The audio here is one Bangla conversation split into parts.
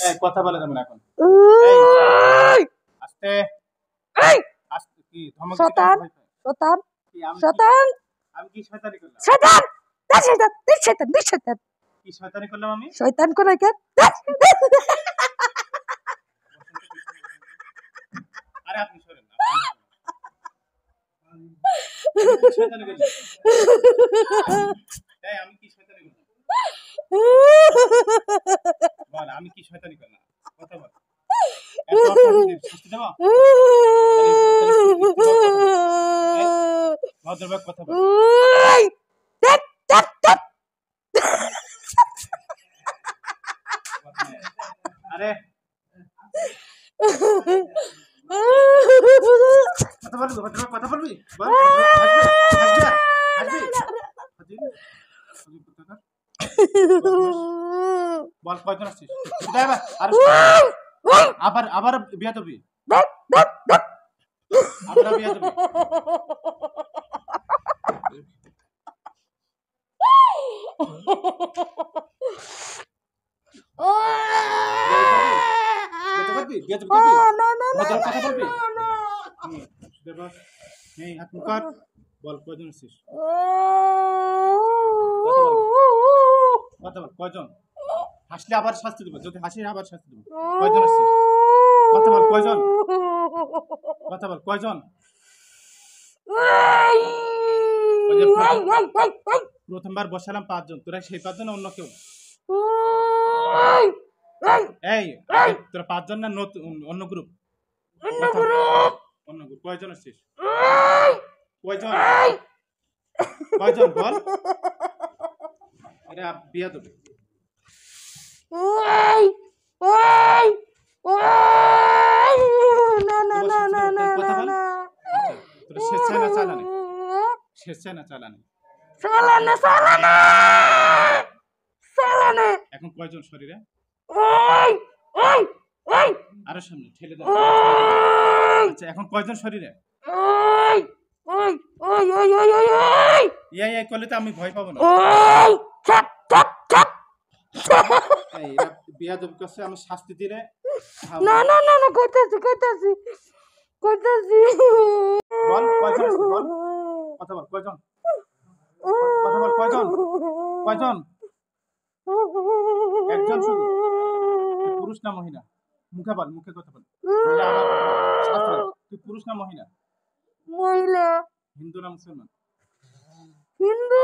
এই কথা বলা যাবে না এখন। এই আস্তে আস্তে কি ধমক দিতে শতান ভয় পায়? শতান কি আমি শতান আমি কি শয়তানি করলাম? শতান শতান শতান শতান কি শয়তানি করলাম আমি? শয়তান কোন কেন আরে আপনি সরেন না। আমি কি শয়তানি করলাম? এই আমি কি শয়তানি করলাম? বল আমি কি শয়তানি করলাম? কথা বল। এত অপরাধী শাস্তি দেব? ভদ্রভাবে কথা বল। আরে কথা বলবি ভদ্রভাবে কথা বলবি? বল হাসবি না? হাসবি? বল কয়জন আসছিস? আবার আবার বিয়া দিবি? আবার বিয়া দিবি? বল কয়জন আসছিস? কথা বল কয়জন? হাসলে আবার শাস্তি দেবো, যদি হাসি আবার শাস্তি দেবো। কয়জন আসছিস? কথা বল কয়জন? কথা বল কয়জন? প্রথমবার বসালাম 5 জন, তোরা সেই 5 জন অন্য কেউ? এই তোরা 5 জন না অন্য গ্রুপ? অন্য গ্রুপ। কয়জন আসছিস? কয়জন? কয়জন বল? আরে বিয়া দেবে। তোরা স্বেচ্ছায় না চালানে? স্বেচ্ছায় না চালানে? এখন কয়জন শরীরে? আরো সামনে ঠেলে দাও। আচ্ছা এখন কয়জন শরীরে? এই করলে তো আমি ভয় পাবো না। এই বিয়াদব করছে, আমি শাস্তি দিলে না না না না কইতাছি বল কয়জন আসছিস? বল কথা বল কয়জন? কথা বল কয়জন? কয়জন? একজন শুধু? পুরুষ না মহিলা? মুখে বল, মুখে কথা বল। তুই পুরুষ না মহিলা? মহিলা। হিন্দু না মুসলমান? হিন্দু।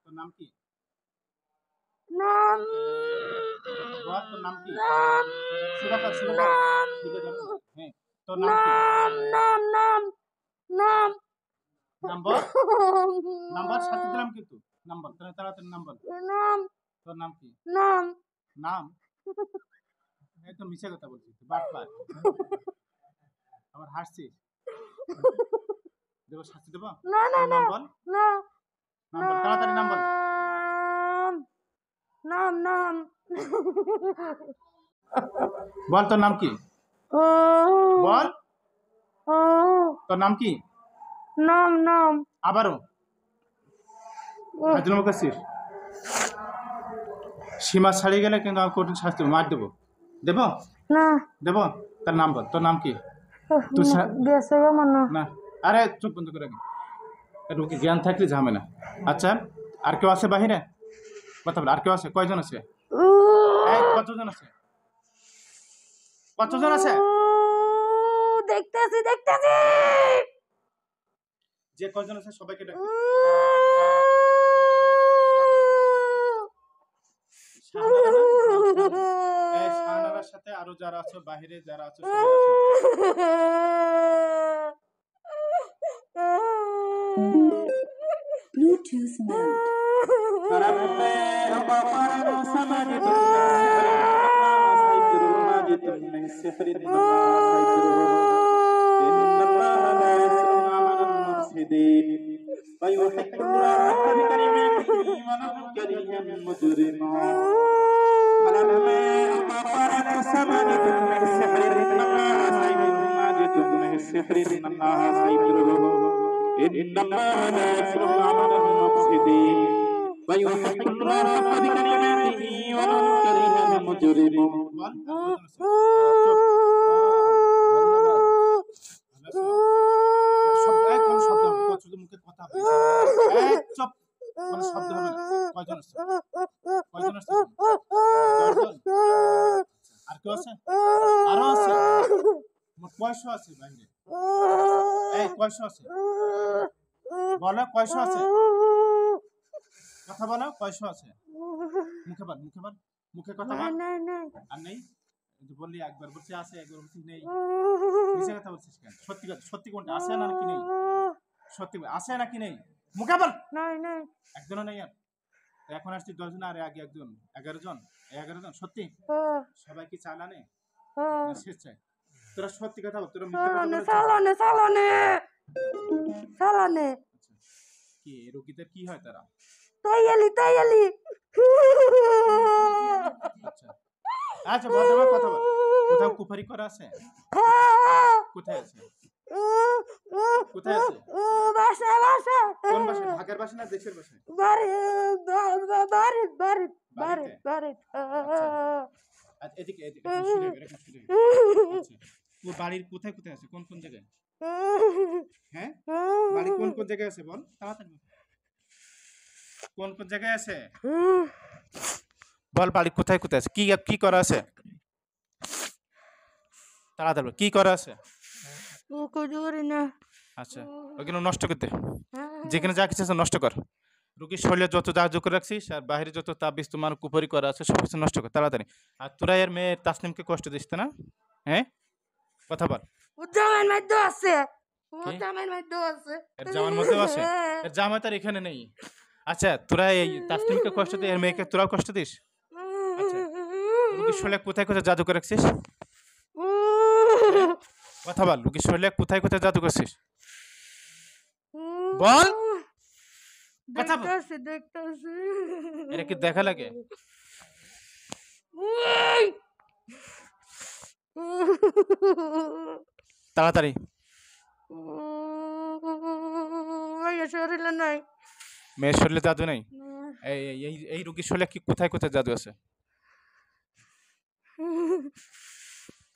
তোর নাম কি? নাম বল তোর নাম কি? নাম সুরাকার হ্যাঁ তোর নাম কি? নাম নাম নাম নাম বল। নাম বল, শাস্তি দিলাম কিন্তু। নাম বল, তাড়াতাড়ি নাম বল। নাম তোর নাম কি? নাম নাম এই তো মিছে কথা বলছিস, বাটপার। আবার হাসছিস। দেব শাস্তি দেব? না না নাম না বল। না নাম বল, তাড়াতাড়ি নাম বল। নাম নাম বল তোর নাম কি? বল তোর নাম কি? নাম নাম আবারও হাজলাম করছিস? সীমা ছাড়িয়ে গেলে কিন্তু আমি কঠিন শাস্তি মার দেবো। দেব? না দেব? তার নাম বল, তোর নাম কি? তুই না আরে চুপ বন্ধ করে রাখি। রোগী জ্ঞান থাকলে ঝামেলা। আচ্ছা আর কেউ আছে বাহিরে? কথা বল, আর কেউ আছে? কয়জন আছে? কতজন আছে? কতজন আছে? দেখতেছি যে কয়জন আছে সবাইকে ডাক। শাহনারার সাথে আরো যারা আছে বাহিরে যারা আছে সবাই Bluetooth mode. إن الله لا يسلم عمل المفسدين ويحق الله بكلماته ولو كره المجرمون বল চুপ। ধন্যবাদ। ভালো আছো? কোন শব্দ হবে না, শুধু মুখে কথা হবে। চুপ, কোনো শব্দ হবে না। কয়জন আসছে? কয়জন আসছে? 10 জন? আর কেউ আছে? আরো আছে? মোট কয়শো আছে বাইরে? কয়শো আছে? বলো কয়শো আছে? কথা বলো কয়শো আছে? মুখে বল, মুখে বল, মুখে কথা বল। আর নেই? বললি একবার বলছি আছে, একবার বলছি নেই। মিছে কথা বলছিস কেন? সত্যি কথা, সত্যি কোনটা আছে না নাকি নেই? সত্যি আছে নাকি নেই? মুখে বল। একজনও নেই আর? এখন আসছি 10 জন, আর আগে একজন, 11 জন। 11 জন সত্যি? সবাই কি চালানে না শেষ চাই? তোরা সত্যি কথা বল, তোরা মিথ্যা কথা বলছিস? আচ্ছা, কি রোগীদের কি হয় তারা? আচ্ছা আচ্ছা, ভদ্রভাবে কথা বল। কোথাও কুফারি করা আছে? কোথায় আছে? কোথায় আছে? কোন বাসায়? ঢাকার বাসায় না দেশের বাসায়? আচ্ছা, এদিকে এদিকে এরকম শুনে। আচ্ছা, তোর বাড়ির কোথায় কোথায় আছে? কোন কোন জায়গায়? হ্যাঁ, বাড়ি কোন কোন জায়গায় আছে বল তাড়াতাড়ি। কোন কোন জায়গায় আছে বল? বাড়ি কোথায় কোথায় আছে? কি কি করা আছে? তাড়াতাড়ি কি করা আছে? আচ্ছা, ওইগুলো নষ্ট করতে, যেখানে যা কিছু আছে নষ্ট কর। রুগীর শরীরে যত যা যোগ রাখছিস আর বাইরে যত তাবিজ তোমার কুপুরি করা আছে সব কিছু নষ্ট কর তাড়াতাড়ি। আর তোরা এর মেয়ে তাসনিমকে কষ্ট দিস না? হ্যাঁ, কথা বল। এর জামার মধ্যেও আছে? এর জামা তার এখানে নেই। আচ্ছা, তোরা এই তাসনিমকে কষ্ট দিস, এর মেয়েকে তোরাও কষ্ট দিস? আচ্ছা, রুগীর শরীরে কোথায় কোথায় জাদু করে রাখছিস? কথা বল, রুগীর শরীরে কোথায় কোথায় জাদু করছিস বল, কথা বল। এটা কি দেখা লাগে? তাড়াতাড়ি। মেয়ের শরীরে জাদু নাই? এই রুগীর শরীরে কি কোথায় কোথায় জাদু আছে?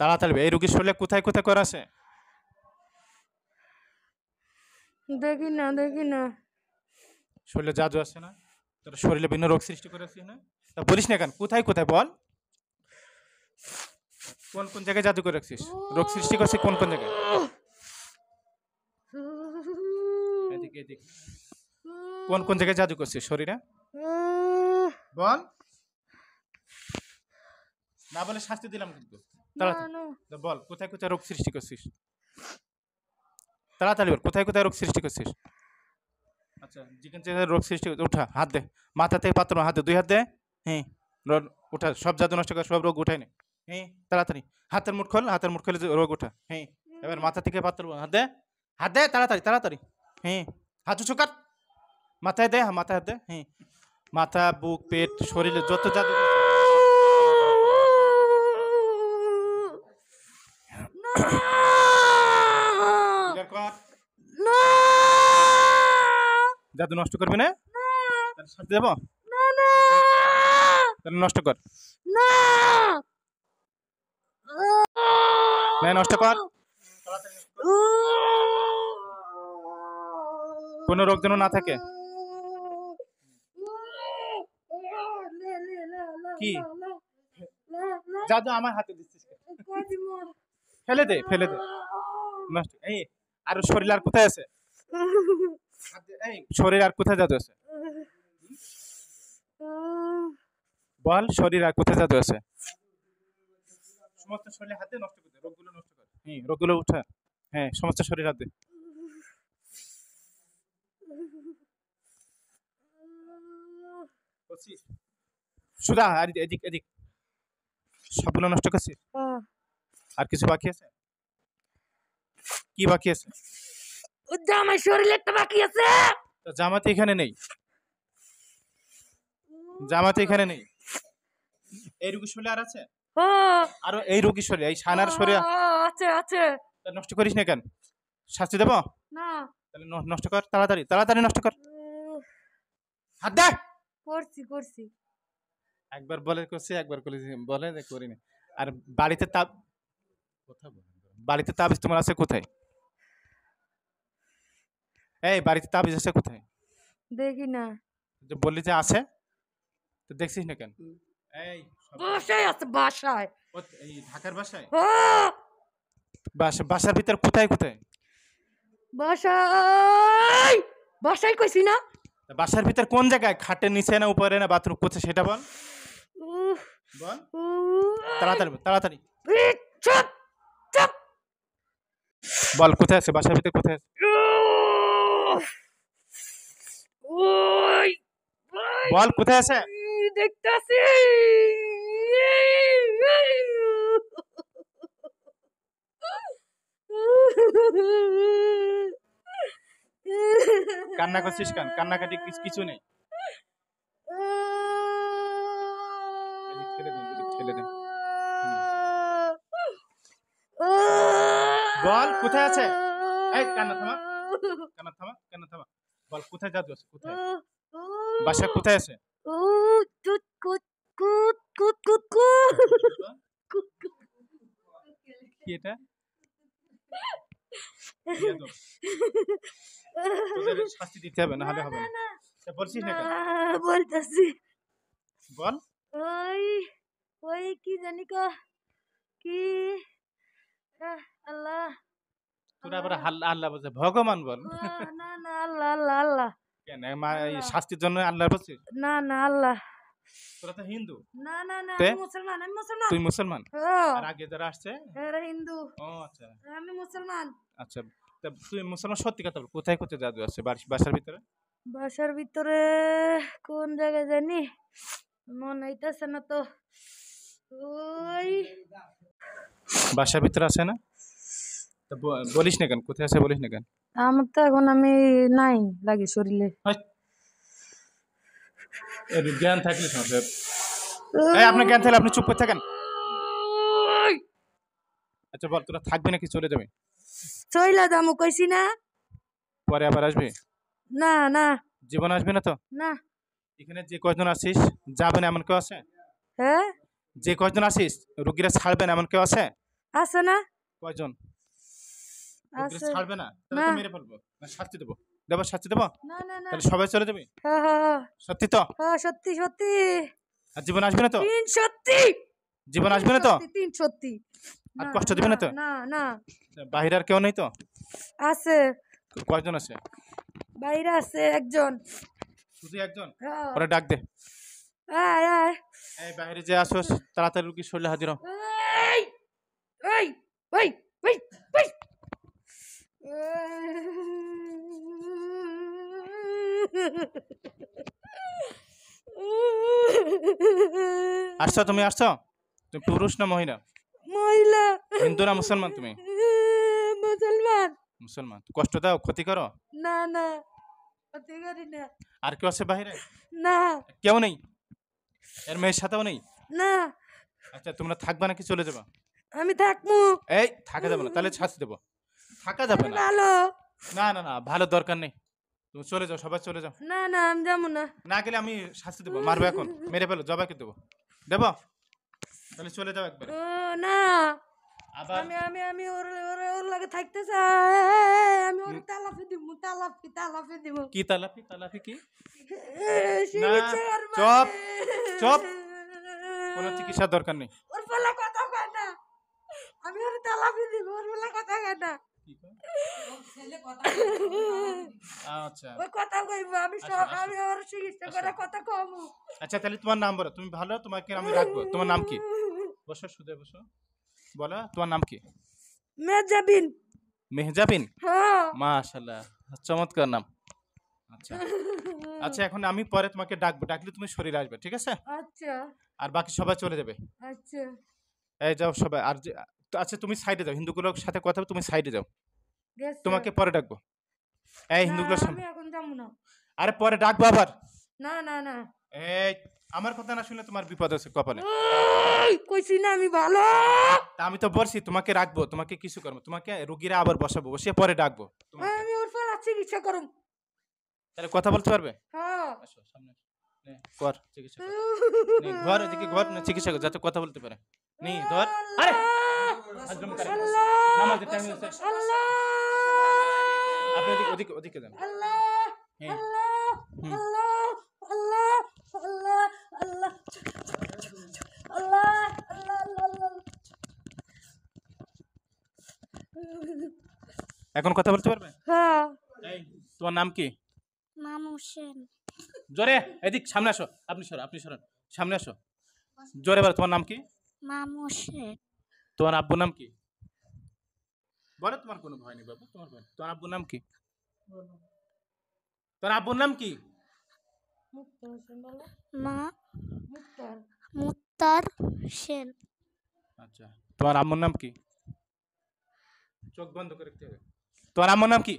তাড়াতাড়ি, এই রুগীর শরীরে কোথায় কোথায় করা আছে? দেখি না শরীরে জাদু আছে না? তোর শরীরে বিভিন্ন রোগ সৃষ্টি করেছিস না? তা বলিস না কেন? কোথায় কোথায় বল? কোন কোন জায়গায় জাদু করে রাখছিস? রোগ সৃষ্টি করছিস কোন কোন জায়গায়? এদিকে এদিকে। কোন কোন জায়গায় জাদু করছিস শরীরে বল? না বলে শাস্তি দিলাম কিন্তু। তাড়াতাড়ি বল, কোথায় কোথায় রোগ সৃষ্টি করছিস? তাড়াতাড়ি বল, কোথায় কোথায় রোগ সৃষ্টি করছিস? আচ্ছা, যেখানে যেখানে রোগ সৃষ্টি উঠা, হাত দে, মাথা থেকে পাত্র হাত দে, 2 হাত দে। হ্যাঁ, উঠা, সব জাদু নষ্ট কর, সব রোগ উঠাই নে। হ্যাঁ, তাড়াতাড়ি হাতের মুঠ খোল, হাতের মুঠ খোলে রোগ উঠা। হ্যাঁ, এবার মাথা থেকে পাত্র হাত দে, হাত দে, তাড়াতাড়ি তাড়াতাড়ি। হ্যাঁ, হাত উঁচু কর, মাথায় দে, মাথায় হাত দে। হ্যাঁ, মাথা, বুক, পেট, শরীরে যত জাদু জাদু নষ্ট করবি না? শাস্তি দেবো? তাহলে নষ্ট কর, নষ্ট কর। কোন রোগ যেন না থাকে। কি জাদু আমার হাতে দিচ্ছিস? ফেলে দে, ফেলে দে, নষ্ট। এই আর শরীর আর কোথায় আছে? এই শরীর আর কোথায় জাদু আছে বল? শরীর আর কোথায় জাদু আছে? সমস্ত শরীর হাতে নষ্ট করে দে, রোগগুলো নষ্ট কর। হ্যাঁ, রোগগুলো উঠা। হ্যাঁ, সমস্ত শরীর হাতে। সুদা আর এদিক এদিক সবগুলো নষ্ট করছিস? আর কিছু বাকি আছে? কি বাকি আছে? জামাই শরীরে একটা বাকি আছে। জামাতে এখানে নেই, জামাতে এখানে নেই। এই রোগী শরীরে আর আছে? আর এই রোগী শরীরে, এই সানার শরীরে আছে আছে। নষ্ট করিস না কেন? শাস্তি দেবো না? তাহলে নষ্ট কর, তাড়াতাড়ি তাড়াতাড়ি নষ্ট কর। হাত দে। করছি। একবার বলে করছি, একবার বলে যে করিনি। আর বাড়িতে তাব কথা বলেন, বাড়িতে তাবিজ তোমার আছে কোথায়? এই বাড়িতে তাবিজ আছে কোথায়? দেখি না। যে বললি যে আছে, তো দেখছিস না কেন? এই বাসায় আছে, বাসায়। এই ঢাকার বাসায়? ও বাসার ভিতর কোথায় কোথায়? বাসায়, বাসায় কইছি না। তা বাসার ভিতর কোন জায়গায়? খাটের নিচে না উপরে না বাথরুম কোথায় সেটা বল। উহ, বল উহ, তাড়াতাড়ি তাড়াতাড়ি এই, চুপ চুপ। বল কোথায় আছে, বাসার ভিতর কোথায় আছে? উহ, ওই ওই, বল কোথায় আছে? দেখতাছি। কান্না করছিস কেন? কান্নাকাটি কিছু নেই। এদিক ঠেলে দেন, এদিক ঠেলে দেন। বল কোথায় আছে? এই কান্না থামা, কান্না থামা, কান্না থামা। বল কোথায় জাদু আছে, কোথায়? বাসা কোথায় আছে? কুত কুত কুত কুত কুত কুত। কি এটা? বেয়াদব। তোদের শাস্তি দিতে হবে, না হলে হবে না। তা বলছিস না কেন? বলতেছি বল। ওই ওই কি জানি কো কি আল্লাহ তোরা আবার আল্লাহ আল্লাহ বলছে, ভগবান বল। না না আল্লাহ আল্লাহ আল্লাহ কেন এই শাস্তির জন্য আল্লাহ বলছিস? না না আল্লাহ তোরা তো হিন্দু। না না না তে? আমি মুসলমান, আমি মুসলমান। তুই মুসলমান? ও আর আগে যারা আসছে? এরা হিন্দু, ও আচ্ছা আমি মুসলমান। আচ্ছা। তা তুই মুসলমান, সত্যি কথা বল, কোথায় কোথায় জাদু আছে বাসার ভিতরে? বাসার ভিতরে কোন জায়গায় জানি মনে হইতাছে না তো। ওই বাসার ভিতরে আছে না? তা বলিস না কেন, কোথায় আছে বলিস না কেন? আমার তো এখন আমি নাই লাগে শরীরে। হাই, এর জ্ঞান থাকলে সমস্যা। এই আপনার জ্ঞান থাকলে আপনি চুপ করে থাকেন। আচ্ছা বল, তোরা থাকবি নাকি চলে যাবে? চইলা দামু কইছি না। পরে আবার আসবি? না না জীবন আসবে না তো? না। এখানে যে কয়জন আসিস যাবে না এমন কেউ আছে? হ্যাঁ যে কয়জন আসিস রুগীরা ছাড়বে না এমন কেউ আছে? আছে না, কয়জন? রুগীরা আছে। ছাড়বে না? তাহলে না তো মেরে ফেলবো, না শাস্তি দেবো? দেবো শাস্তি দেবো? না না না। তাহলে সবাই চলে যাবে? হ্যাঁ হ্যাঁ সত্যি তো? হ্যাঁ, সত্যি সত্যি। আর জীবন আসবে না তো? তিন সত্যি। জীবন আসবে না তো? তিন সত্যি। আর না, কষ্ট দিবে না তো? না না। বাহিরে আর কেউ নেই তো? আছে, কয়জন আছে? বাইরে আছে একজন। শুধু একজন? হ্যাঁ। ওরা ডাক দে। আয় আয়। এই বাইরে যে আসোস তাড়াতাড়ি রুগী শরীরে হাজির হ। এই এই ওই ওই ওই। আসছো তুমি, আসছো? তুমি পুরুষ না মহিলা? মহিলা। হিন্দু না মুসলমান তুমি? মুসলমান। মুসলমান। কষ্ট দাও, ক্ষতি করো? না না ক্ষতি করি না। আর কেউ আছে বাহিরে? না কেউ নেই? এর মেয়ের সাথেও নেই? না। আচ্ছা তোমরা থাকবা নাকি চলে যাবা? আমি থাকবো। এই থাকা যাবে না, তাহলে শাস্তি দেবো। থাকা যাবে না। ভালো। না না না, ভালো দরকার নেই। তুমি চলে যাও, সবাই চলে যাও। না না আমি যাবো না। না গেলে আমি শাস্তি দেবো, মারবো এখন, মেরে ফেলো, জবাইকে দেবো। দেবো? তাহলে চলে যাও একবার। ও না আবার আমি আমি আমি ওর ওর ওর লাগে থাকতে চাই। আমি ওর তালাফি দিব, তালাফি তালাফি দিব। কি তালাফি? তালাফি কি? সে না, ইচ্ছে ওর চুপ, মানে। চুপ। কোনো চিকিৎসার দরকার নেই। ওর বলা কথা কয় না। আমি ওর তালাফি দিব, ওর বলা কথা কয় না। আচ্ছা ওই কথা কইবো, আমি আসো, সব আসো। আমি ওর চিকিৎসা করে কথা কমু। আচ্ছা তাহলে তোমার নাম বলো, তুমি ভালো, তোমাকে আমি রাখবো। তোমার নাম কি? বসো, শুধু বসো। বলো তোমার নাম কি? মেজাবিন। মেহজাবিন? হ্যাঁ। মাশাআল্লাহ, চমৎকার নাম। আচ্ছা আচ্ছা, এখন আমি পরে তোমাকে ডাকবো, ডাকলে তুমি শরীরে আসবে, ঠিক আছে? আচ্ছা আর বাকি সবাই চলে যাবে। আচ্ছা। এই যাও সবাই। আর আচ্ছা তুমি সাইডে যাও, হিন্দুগুলোর সাথে কথা বলে তুমি সাইডে যাও, গেছে। তোমাকে পরে ডাকবো। এই না, হিন্দুগুলোর আমি সামনে। এখন যাবো না। আরে পরে ডাকবো আবার। না না না। এই আমার কথা না শুনলে তোমার বিপদ আছে কপালে। ওই, কইছি না আমি ভালো। তা আমি তো বলছি তোমাকে রাখবো, তোমাকে কিছু করবো, তোমাকে রুগীরা আবার বসাবো, বসিয়ে পরে ডাকবো তোমাকে। আমি ওর পর চিকিৎসা করুম। তাহলে কথা বলতে পারবে? হ্যাঁ। আসো সামনে আসো। নে, কর চিকিৎসা কর। নে, ঘর এদিকে ঘর না চিকিৎসা কর যাতে কথা বলতে পারে। নি ধর। আরে আজরম করে। নামাজের টাইম হয়েছে। আপনি ওদিকে ওদিকে ওদিকে যান। হ্যাঁ হুম। এখন কথা বলতে পারবে? হ্যাঁ। এই তোমার নাম কি? মামু হোসেন। জোরে এদিক সামনে আসো। আপনি সরেন সামনে আসো। জোরে বলো তোমার নাম কি? মামু হোসেন। তোমার আব্বুর নাম কি? বলো তোমার কোনো ভয় নেই বাবু, তোমার ভয় নেই। তোমার আব্বুর নাম কি? তোমার আব্বুর নাম কি? মুক্তার হোসেন বলো। মা মুক্তার সেন। আচ্ছা তোমার আম্মুর নাম কি? চোখ বন্ধ করে রাখতে হবে। তোমার আম্মুর নাম কি?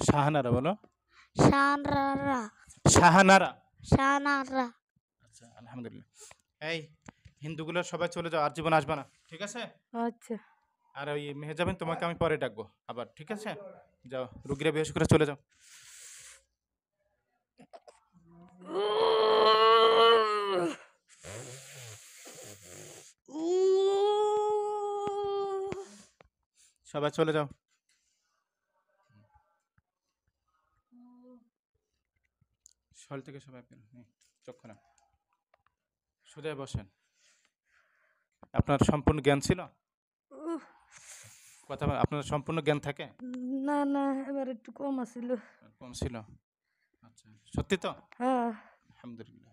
শাহানারা বলো। শানরা। শাহানারা। শানারা। আচ্ছা আলহামদুলিল্লাহ। এই হিন্দুগুলো সবাই চলে যাও, আর জীবন আসবে না, ঠিক আছে? আচ্ছা। আর ওই মেহেজাবিন তোমাকে আমি পরে ডাকবো আবার, ঠিক আছে? যাও রুগীরা বেশ করে চলে যাও। সবাই চলে যাও। শল থেকে সবাই বের হন। চক্ষু না, সোজা বসেন। আপনার সম্পূর্ণ জ্ঞান ছিল? কথা আপনার সম্পূর্ণ জ্ঞান থাকে? না না, এবার একটু কম আছিল। কম ছিল। আচ্ছা সত্যি তো? হ্যাঁ। আলহামদুলিল্লাহ।